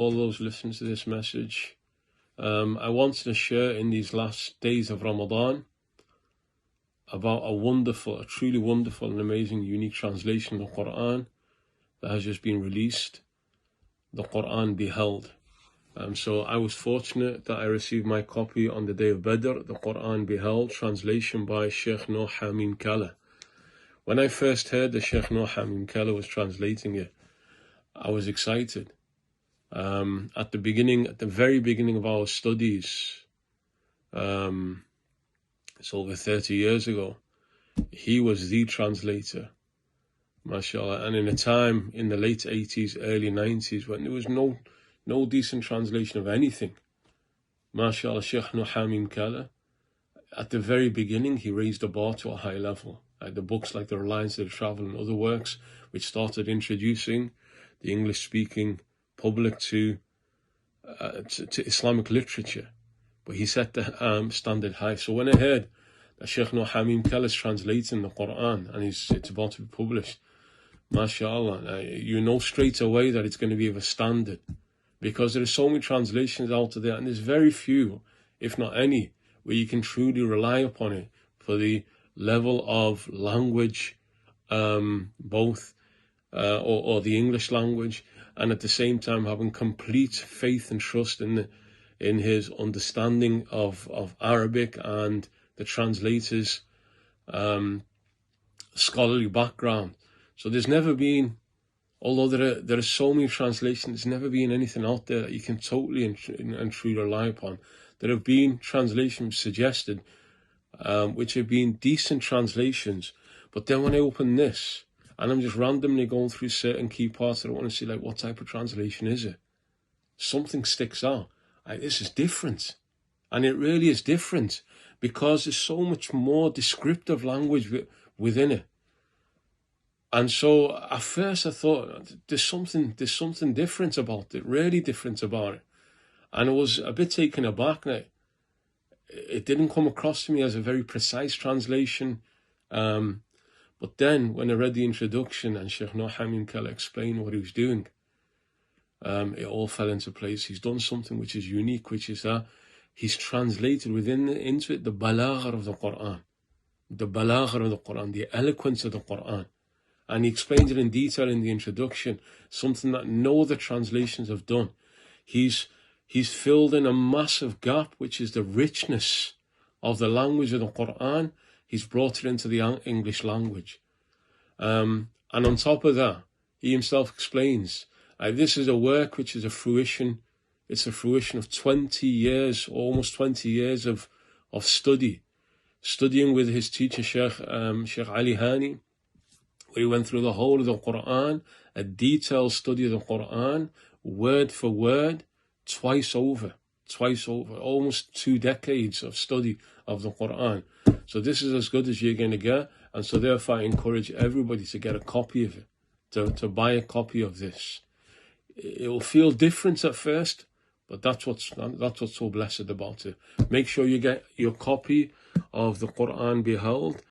all those listening to this message. I wanted to share in these last days of Ramadan about a truly wonderful and amazing, unique translation of the Qur'an that has just been released, the Qur'an BEHELD. So I was fortunate that I received my copy on the day of Badr, the Qur'an BEHELD, translation by Shaykh Haroon Hanif. When I first heard that Shaykh Haroon Hanif was translating it, I was excited. At the very beginning of our studies, it's over 30 years ago, he was the translator, mashallah. And in a time in the late 80s, early 90s, when there was no decent translation of anything, mashallah, Shaykh Haroon Hanif, at the very beginning, he raised the bar to a high level. Like the books like The Reliance of Travel and other works, which started introducing the English-speaking public to Islamic literature. But he set the standard high. So when I heard that Shaykh Haroon Hanif is translating the Qur'an and it's about to be published, mashallah, you know straight away that it's going to be of a standard, because there are so many translations out there, and there's very few, if not any, where you can truly rely upon it for the level of language, both or the English language, and at the same time having complete faith and trust in his understanding of Arabic and the translator's scholarly background. So there's never been, although there are so many translations, there's never been anything out there that you can totally and truly rely upon. There have been translations suggested, which have been decent translations, but then when I open this, and I'm just randomly going through certain key parts that I want to see, like, what type of translation is it? Something sticks out. This is different. And it really is different, because there's so much more descriptive language within it. And so at first I thought, there's something different about it, really different about it. And I was a bit taken aback. Now, it didn't come across to me as a very precise translation. But then when I read the introduction and Shaykh Haroon Hanif explained what he was doing, it all fell into place. He's done something which is unique, which is that he's translated into it the balagha of the Qur'an, the eloquence of the Qur'an. And he explains it in detail in the introduction, something that no other translations have done. He's filled in a massive gap, which is the richness of the language of the Qur'an. He's brought it into the English language. And on top of that, he himself explains, this is a work which is a fruition. It's a fruition of 20 years, almost 20 years of studying with his teacher, Shaykh Ali Hani, where he went through the whole of the Qur'an, a detailed study of the Qur'an, word for word, twice over, almost 2 decades of study of the Qur'an. So this is as good as you're going to get. And so therefore I encourage everybody to get a copy of it, to buy a copy of this. It will feel different at first, but that's what's so blessed about it. Make sure you get your copy of the Qur'an BEHELD.